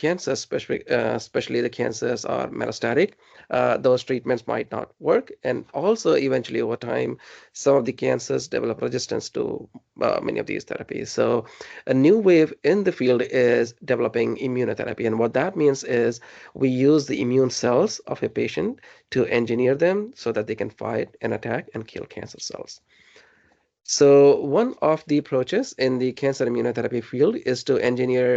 cancers, especially the cancers are metastatic, those treatments might not work. And also, eventually, over time, some of the cancers develop resistance to many of these therapies. So, a new wave in the field is developing immunotherapy. And what that means is we use the immune cells of a patient to engineer them so that they can fight and attack and kill cancer cells. So one of the approaches in the cancer immunotherapy field is to engineer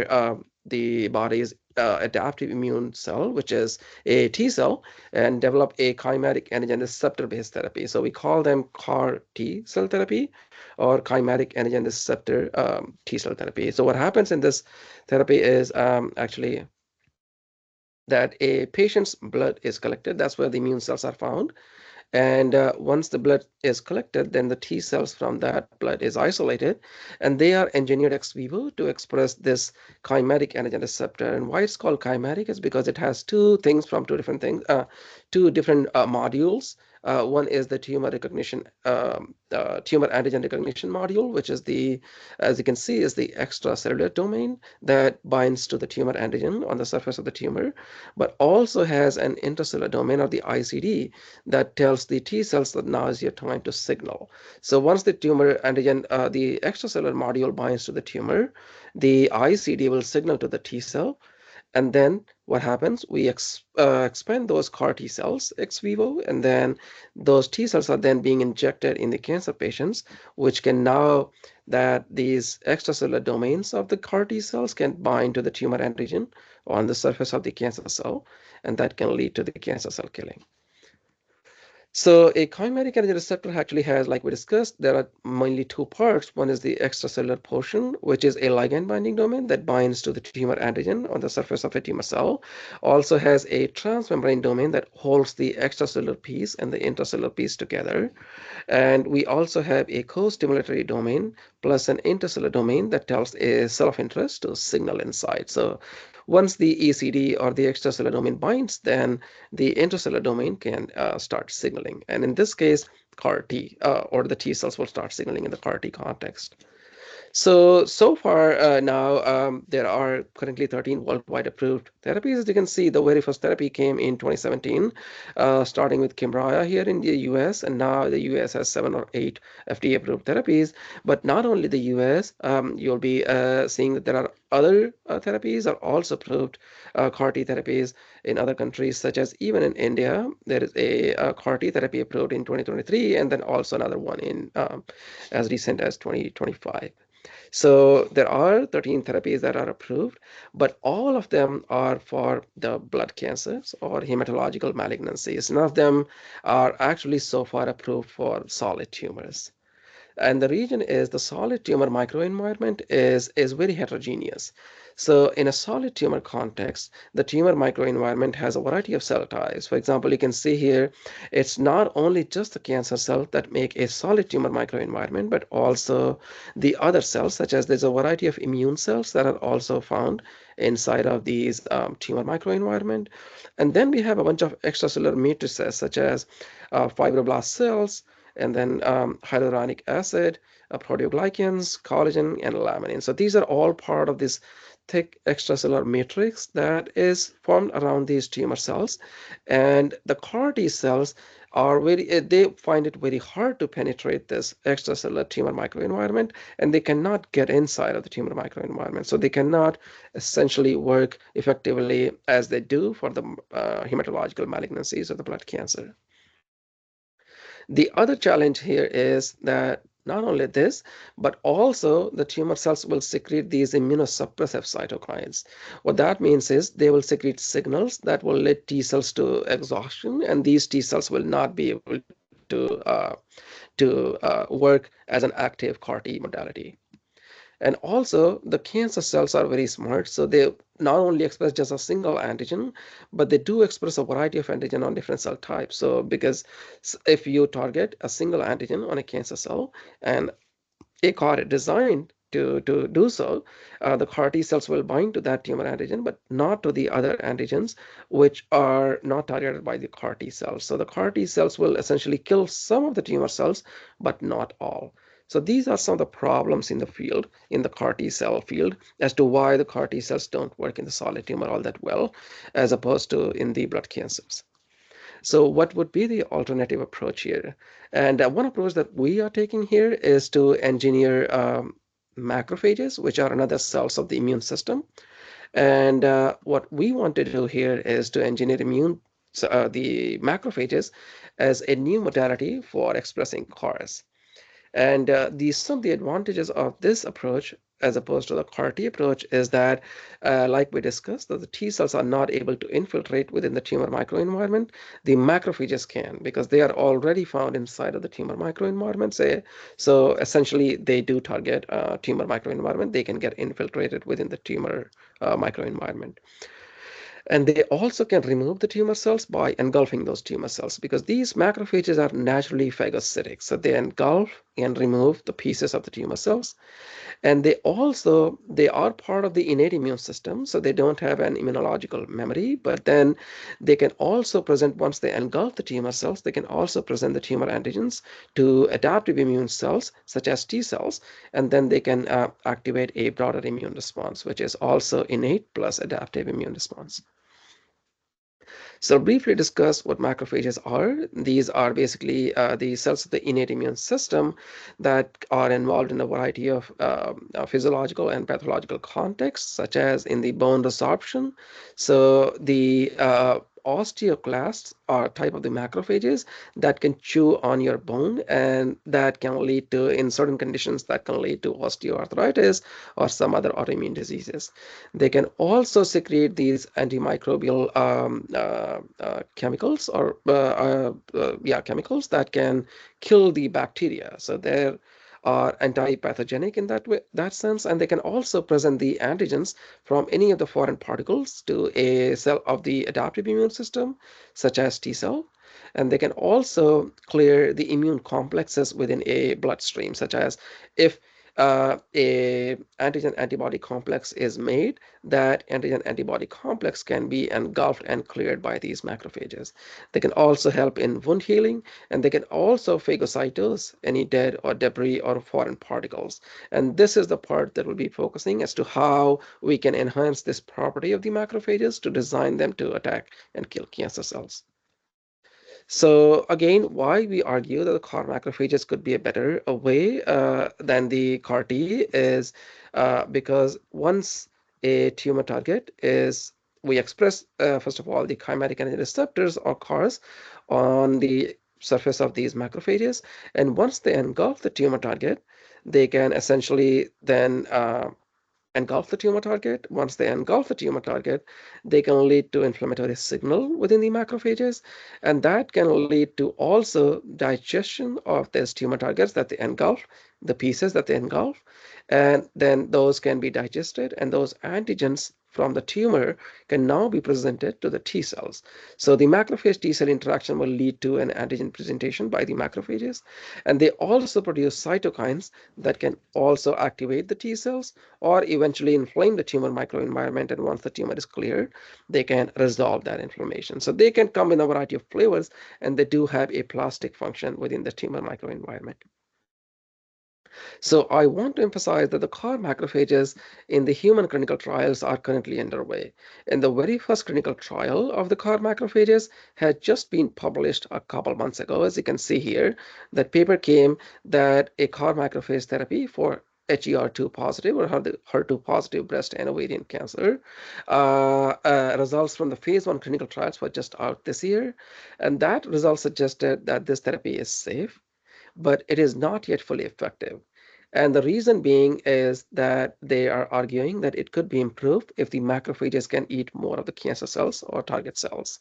the body's adaptive immune cell, which is a T cell, and develop a chimeric antigen receptor-based therapy. So we call them CAR T cell therapy or chimeric antigen receptor T cell therapy. So what happens in this therapy is actually that a patient's blood is collected. That's where the immune cells are found. And once the blood is collected, then the T cells from that blood is isolated, and they are engineered ex vivo to express this chimeric antigen receptor. And why it's called chimeric is because it has two things from two different things, two different modules. One is the tumor recognition, tumor antigen recognition module, which is the, as you can see, is the extracellular domain that binds to the tumor antigen on the surface of the tumor, but also has an intracellular domain, or the ICD, that tells the T cells that now is your time to signal. So once the tumor antigen, the extracellular module binds to the tumor, the ICD will signal to the T cell. And then what happens? We expand those CAR T cells ex vivo, and then those T cells are then being injected in the cancer patients, which can now, that these extracellular domains of the CAR T cells can bind to the tumor antigen on the surface of the cancer cell, and that can lead to the cancer cell killing. So a chimeric antigen receptor actually has, like we discussed, there are mainly two parts. One is the extracellular portion, which is a ligand binding domain that binds to the tumor antigen on the surface of a tumor cell. Also has a transmembrane domain that holds the extracellular piece and the intracellular piece together. And we also have a co-stimulatory domain plus an intercellular domain that tells a cell of interest to signal inside. So once the ECD or the extracellular domain binds, then the intracellular domain can start signaling. And in this case, CAR T or the T cells will start signaling in the CAR T context. So far now, there are currently 13 worldwide approved therapies. As you can see, the very first therapy came in 2017, starting with Kymriah here in the US, and now the US has 7 or 8 FDA-approved therapies. But not only the US, you'll be seeing that there are other therapies are also approved, CAR T therapies in other countries, such as even in India, there is a CAR T therapy approved in 2023, and then also another one in as recent as 2025. So there are 13 therapies that are approved, but all of them are for the blood cancers or hematological malignancies. None of them are actually so far approved for solid tumors. And the reason is the solid tumor microenvironment is very heterogeneous. So in a solid tumor context, the tumor microenvironment has a variety of cell types. For example, you can see here, it's not only just the cancer cells that make a solid tumor microenvironment, but also the other cells, such as there's a variety of immune cells that are also found inside of these tumor microenvironment. And then we have a bunch of extracellular matrices, such as fibroblast cells, and then hyaluronic acid, proteoglycans, collagen, and laminin. So these are all part of this thick extracellular matrix that is formed around these tumor cells. And the CAR T cells are they find it very hard to penetrate this extracellular tumor microenvironment, and they cannot get inside of the tumor microenvironment. So they cannot essentially work effectively as they do for the hematological malignancies of the blood cancer. The other challenge here is that not only this, but also the tumor cells will secrete these immunosuppressive cytokines. What that means is they will secrete signals that will lead T cells to exhaustion, and these T cells will not be able to work as an active CAR T modality. And also, the cancer cells are very smart, so they not only express just a single antigen, but they do express a variety of antigen on different cell types. So because if you target a single antigen on a cancer cell and a CAR is designed to do so, the CAR T cells will bind to that tumor antigen, but not to the other antigens, which are not targeted by the CAR T cells. So the CAR T cells will essentially kill some of the tumor cells, but not all. So these are some of the problems in the field, in the CAR T cell field, as to why the CAR T cells don't work in the solid tumor all that well, as opposed to in the blood cancers. So what would be the alternative approach here? And one approach that we are taking here is to engineer macrophages, which are another cells of the immune system. And what we want to do here is to engineer the macrophages as a new modality for expressing CARs. And some of the advantages of this approach, as opposed to the CAR T approach, is that, like we discussed, that the T cells are not able to infiltrate within the tumor microenvironment. The macrophages can, because they are already found inside of the tumor microenvironment. So essentially, they do target tumor microenvironment. They can get infiltrated within the tumor microenvironment. And they also can remove the tumor cells by engulfing those tumor cells, because these macrophages are naturally phagocytic. So they engulf and remove the pieces of the tumor cells. And they are part of the innate immune system, so they don't have an immunological memory, but then they can also present, once they engulf the tumor cells, they can also present the tumor antigens to adaptive immune cells such as T cells, and then they can activate a broader immune response, which is also innate plus adaptive immune response. So briefly discuss what macrophages are. These are basically the cells of the innate immune system that are involved in a variety of physiological and pathological contexts, such as in the bone resorption. So the osteoclasts are type of the macrophages that can chew on your bone, and that can lead to, in certain conditions, that can lead to osteoarthritis or some other autoimmune diseases. They can also secrete these antimicrobial chemicals, or chemicals that can kill the bacteria. So they're are anti-pathogenic in that sense, and they can also present the antigens from any of the foreign particles to a cell of the adaptive immune system, such as T cell. And they can also clear the immune complexes within a bloodstream, such as if a antigen antibody complex is made, that antigen antibody complex can be engulfed and cleared by these macrophages. They can also help in wound healing, and they can also phagocytose any dead or debris or foreign particles. And this is the part that we'll be focusing as to how we can enhance this property of the macrophages to design them to attack and kill cancer cells. So again, why we argue that the CAR macrophages could be a better way than the CAR T is because once a tumor target is, we express, first of all, the chimeric antigen receptors, or CARs, on the surface of these macrophages. And once they engulf the tumor target, they can essentially then engulf the tumor target. Once they engulf the tumor target, they can lead to inflammatory signal within the macrophages, and that can lead to also digestion of these tumor targets that they engulf, the pieces that they engulf, and then those can be digested, and those antigens from the tumor can now be presented to the T cells. So the macrophage T cell interaction will lead to an antigen presentation by the macrophages, and they also produce cytokines that can also activate the T cells or eventually inflame the tumor microenvironment. And once the tumor is cleared, they can resolve that inflammation. So they can come in a variety of flavors, and they do have a plastic function within the tumor microenvironment. So I want to emphasize that the CAR macrophages in the human clinical trials are currently underway. And the very first clinical trial of the CAR macrophages had just been published a couple months ago. As you can see here, that paper came that a CAR macrophage therapy for HER2 positive or HER2 positive breast and ovarian cancer. Results from the phase 1 clinical trials were just out this year. And that result suggested that this therapy is safe, but it is not yet fully effective. And the reason being is that they are arguing that it could be improved if the macrophages can eat more of the cancer cells or target cells.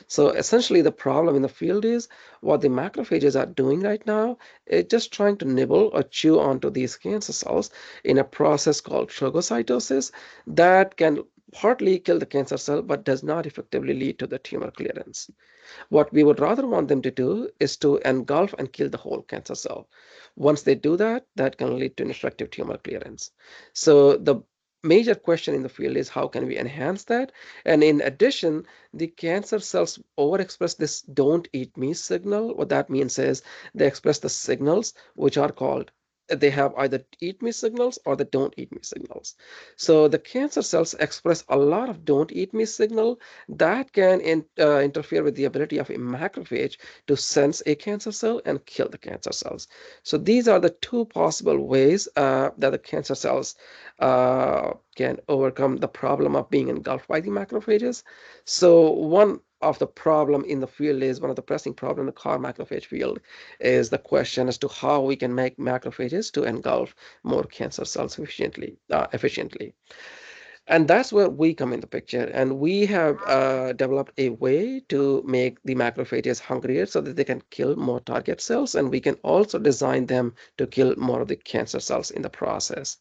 So essentially, the problem in the field is what the macrophages are doing right now is just trying to nibble or chew onto these cancer cells in a process called phagocytosis that can partly kill the cancer cell but does not effectively lead to the tumor clearance. What we would rather want them to do is to engulf and kill the whole cancer cell. Once they do that, that can lead to an effective tumor clearance. So the major question in the field is how can we enhance that? And in addition, the cancer cells overexpress this don't eat me signal. What that means is they express the signals which are called they have either eat me signals or the don't eat me signals. So the cancer cells express a lot of don't eat me signal that can interfere with the ability of a macrophage to sense a cancer cell and kill the cancer cells. So these are the two possible ways that the cancer cells can overcome the problem of being engulfed by the macrophages. So one of the problem in the field is one of the pressing problem in the CAR macrophage field is the question as to how we can make macrophages to engulf more cancer cells efficiently. And that's where we come in the picture. And we have developed a way to make the macrophages hungrier so that they can kill more target cells. And we can also design them to kill more of the cancer cells in the process.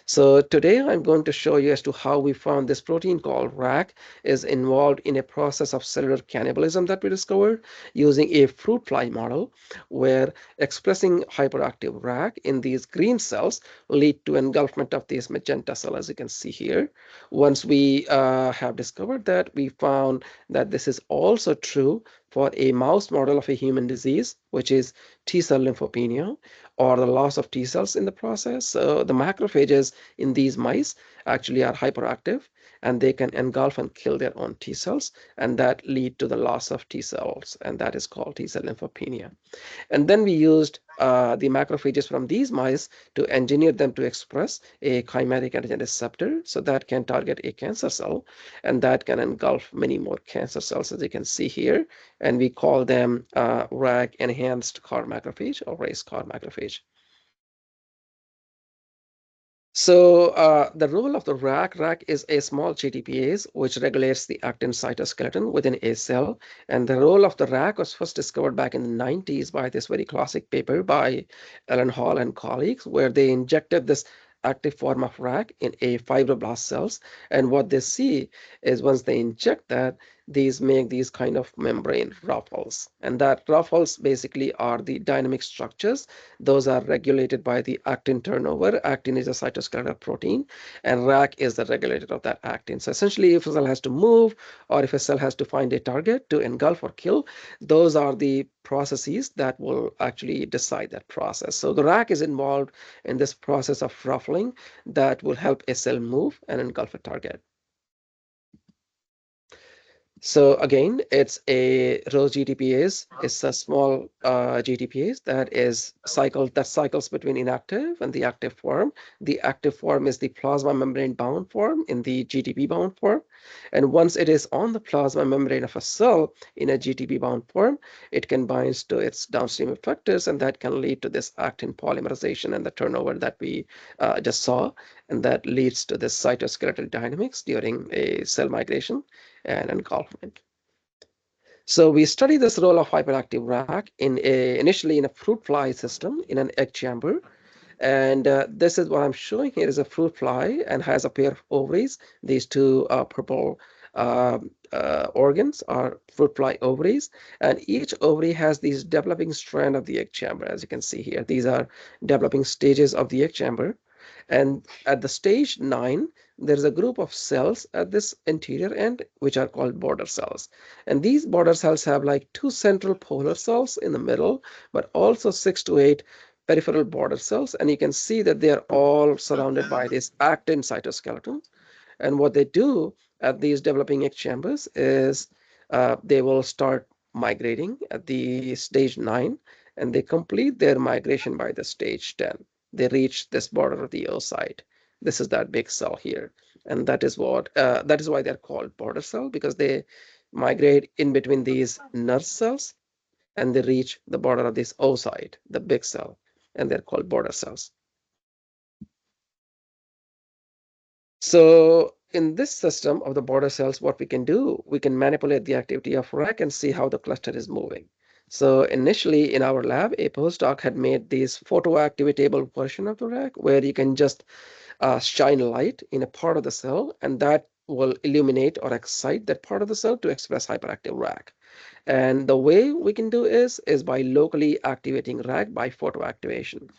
So today I'm going to show you as to how we found this protein called RAC is involved in a process of cellular cannibalism that we discovered using a fruit fly model where expressing hyperactive RAC in these green cells lead to engulfment of these magenta cells, as you can see here. Once we have discovered that, we found that this is also true for a mouse model of a human disease, which is T-cell lymphopenia, or the loss of T cells in the process. So the macrophages in these mice actually are hyperactive and they can engulf and kill their own T cells, and that lead to the loss of T cells, and that is called T-cell lymphopenia. And then we used the macrophages from these mice to engineer them to express a chimeric antigen receptor so that can target a cancer cell and that can engulf many more cancer cells, as you can see here. And we call them RAG enhanced CAR macrophage or Race-CAR macrophage. So the role of the RAC is a small GTPase which regulates the actin cytoskeleton within a cell. And the role of the RAC was first discovered back in the 90s by this very classic paper by Ellen Hall and colleagues, where they injected this active form of RAC in a fibroblast cells. And what they see is once they inject that, these make these kind of membrane ruffles. And that ruffles basically are the dynamic structures. Those are regulated by the actin turnover. Actin is a cytoskeletal protein, and RAC is the regulator of that actin. So essentially, if a cell has to move or if a cell has to find a target to engulf or kill, those are the processes that will actually decide that process. So the RAC is involved in this process of ruffling that will help a cell move and engulf a target. So again, it's a rho GTPase. It's a small GTPase that cycles between inactive and the active form. The active form is the plasma membrane bound form in the GTP bound form. And once it is on the plasma membrane of a cell in a GTP bound form, it can bind to its downstream effectors, and that can lead to this actin polymerization and the turnover that we just saw. And that leads to this cytoskeletal dynamics during a cell migration and engulfment. So we study this role of hyperactive RAC initially in a fruit fly system in an egg chamber. And this is what I'm showing here is a fruit fly and has a pair of ovaries. These two purple organs are fruit fly ovaries. And each ovary has these developing strand of the egg chamber, as you can see here. These are developing stages of the egg chamber. And at the stage 9, there's a group of cells at this interior end, which are called border cells. And these border cells have like 2 central polar cells in the middle, but also 6 to 8 peripheral border cells. And you can see that they're all surrounded by this actin cytoskeleton. And what they do at these developing egg chambers is they will start migrating at the stage 9, and they complete their migration by the stage 10. They reach this border of the oocyte. This is that big cell here, and that is why they're called border cell, because they migrate in between these nurse cells and they reach the border of this oocyte, the big cell, and they're called border cells. So in this system of the border cells, what we can do, we can manipulate the activity of RAC and see how the cluster is moving. So initially in our lab, a postdoc had made this photoactivatable version of the RAC where you can just shine light in a part of the cell, and that will illuminate or excite that part of the cell to express hyperactive RAC. And the way we can do is by locally activating RAC by photoactivation.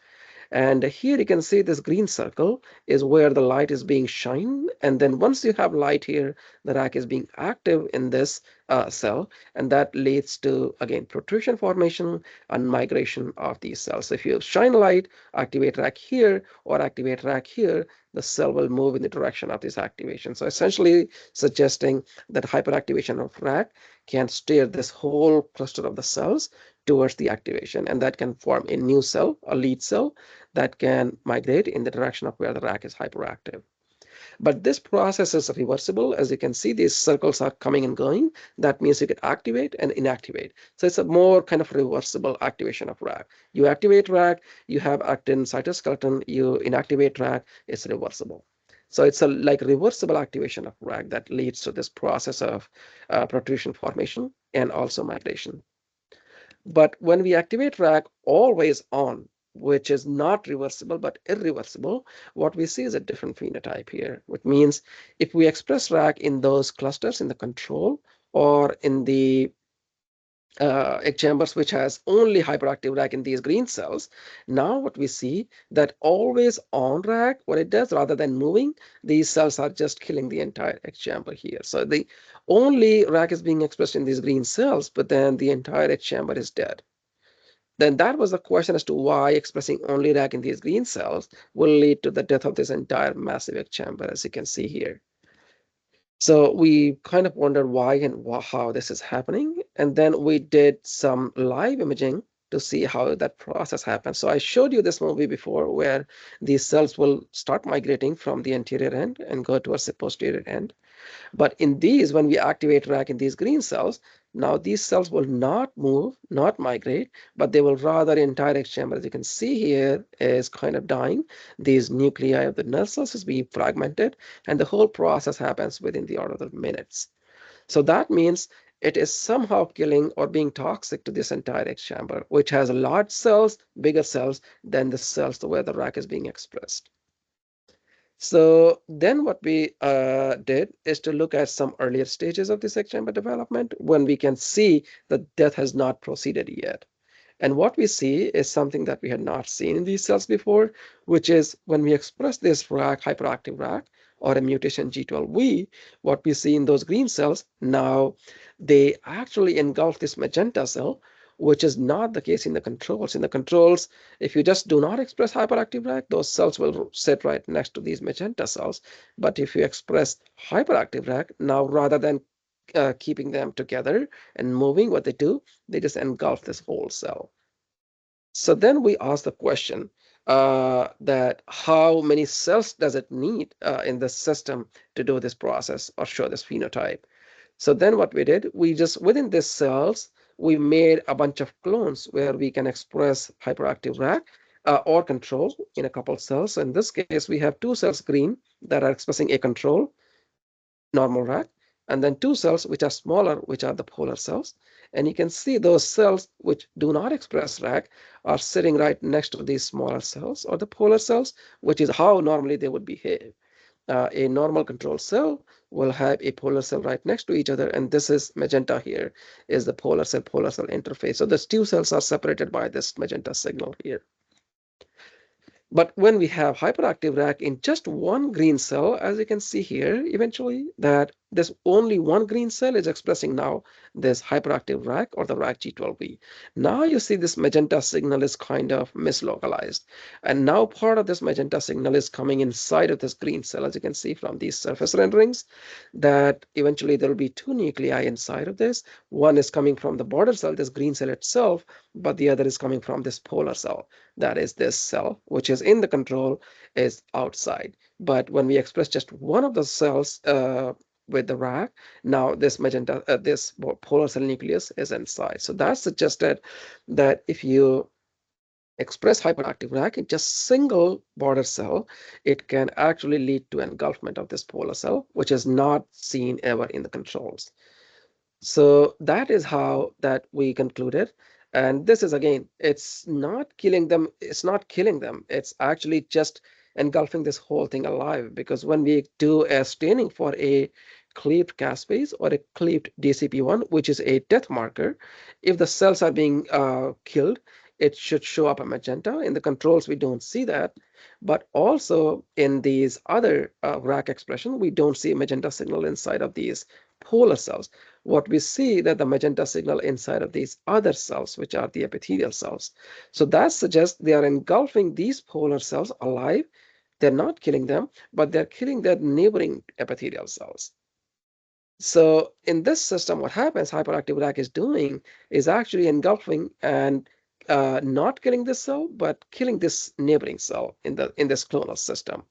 And here you can see this green circle is where the light is being shined. And then once you have light here, the rack is being active in this cell, and that leads to, again, protrusion formation and migration of these cells. So if you shine light, activate rack here or activate rack here, the cell will move in the direction of this activation. So essentially suggesting that hyperactivation of rack can steer this whole cluster of the cells towards the activation, and that can form a new cell, a lead cell, that can migrate in the direction of where the rack is hyperactive. But this process is reversible. As you can see, these circles are coming and going. That means you can activate and inactivate. So it's a more kind of reversible activation of rack. You activate rack, you have actin cytoskeleton. You inactivate rack, it's reversible. So it's a like reversible activation of rack that leads to this process of protrusion formation and also migration. But when we activate rack always on, which is not reversible but irreversible, what we see is a different phenotype here, which means if we express rack in those clusters in the control or in the egg chambers which has only hyperactive rack in these green cells, now what we see that always on rack, what it does, rather than moving, these cells are just killing the entire egg chamber here. So the only rack is being expressed in these green cells, but then the entire egg chamber is dead. Then that was the question as to why expressing only rack in these green cells will lead to the death of this entire massive egg chamber, as you can see here. So we kind of wondered why and how this is happening. And then we did some live imaging to see how that process happens. So I showed you this movie before where these cells will start migrating from the anterior end and go towards the posterior end. But in these, when we activate rack in these green cells, now these cells will not move, not migrate, but they will rather entire egg chamber, as you can see here, is kind of dying. These nuclei of the nerve cells is being fragmented, and the whole process happens within the order of minutes. So that means it is somehow killing or being toxic to this entire egg chamber, which has large cells, bigger cells than the cells where the rack is being expressed. So then what we did is to look at some earlier stages of this egg chamber development when we can see that death has not proceeded yet. And what we see is something that we had not seen in these cells before, which is when we express this rack, hyperactive rack, or a mutation G12V, what we see in those green cells, now they actually engulf this magenta cell, which is not the case in the controls. In the controls, if you just do not express hyperactive rack, those cells will sit right next to these magenta cells. But if you express hyperactive rack, now rather than keeping them together and moving, what they do, they just engulf this whole cell. So then we ask the question that how many cells does it need in the system to do this process or show this phenotype? So then what we did, we just within these cells, we made a bunch of clones where we can express hyperactive rack or control in a couple cells. So in this case, we have two cells green that are expressing a control, normal rack, and then two cells which are smaller, which are the polar cells. And you can see those cells which do not express rack are sitting right next to these smaller cells or the polar cells, which is how normally they would behave. A normal control cell will have a polar cell right next to each other, and this is magenta here is the polar cell interface. So the two cells are separated by this magenta signal here. But when we have hyperactive rack in just one green cell, as you can see here, eventually that this only one green cell is expressing now this hyperactive rack or the rack G12V. Now you see this magenta signal is kind of mislocalized. And now part of this magenta signal is coming inside of this green cell, as you can see from these surface renderings, that eventually there will be two nuclei inside of this. One is coming from the border cell, this green cell itself, but the other is coming from this polar cell. That is this cell, which is in the control, is outside. But when we express just one of the cells with the rack, now this magenta, this polar cell nucleus is inside. So that suggested that if you express hyperactive rack in just single border cell, it can actually lead to engulfment of this polar cell, which is not seen ever in the controls. So that is how that we concluded. And this is, again, it's not killing them. It's not killing them. It's actually just engulfing this whole thing alive. Because when we do a staining for a cleaved caspase or a cleaved DCP1, which is a death marker, if the cells are being killed, it should show up a magenta. In the controls, we don't see that. But also in these other RAC expression, we don't see a magenta signal inside of these polar cells. What we see that the magenta signal inside of these other cells, which are the epithelial cells. So that suggests they are engulfing these polar cells alive. They're not killing them, but they're killing their neighboring epithelial cells. So in this system, what happens, hyperactive RAC is doing is actually engulfing and not killing this cell, but killing this neighboring cell in this clonal system,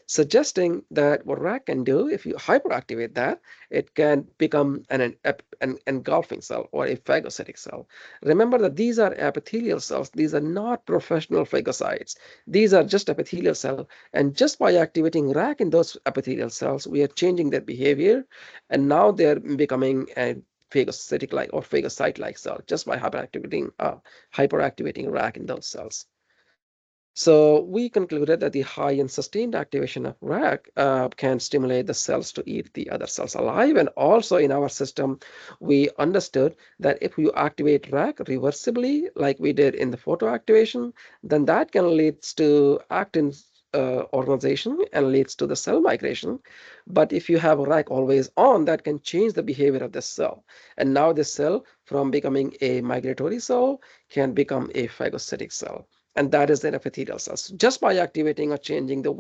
suggesting that what RAC can do, if you hyperactivate that, it can become an engulfing cell or a phagocytic cell. Remember that these are epithelial cells. These are not professional phagocytes. These are just epithelial cells. And just by activating RAC in those epithelial cells, we are changing their behavior. And now they're becoming a phagocytic-like or phagocyte-like cell just by hyperactivating RAC in those cells. So we concluded that the high and sustained activation of RAC can stimulate the cells to eat the other cells alive. And also in our system, we understood that if you activate RAC reversibly, like we did in the photoactivation, then that can lead to actin organization and leads to the cell migration. But if you have RAC always on, that can change the behavior of the cell. And now the cell, from becoming a migratory cell, can become a phagocytic cell. And that is the epithelial cells. Just by activating or changing the way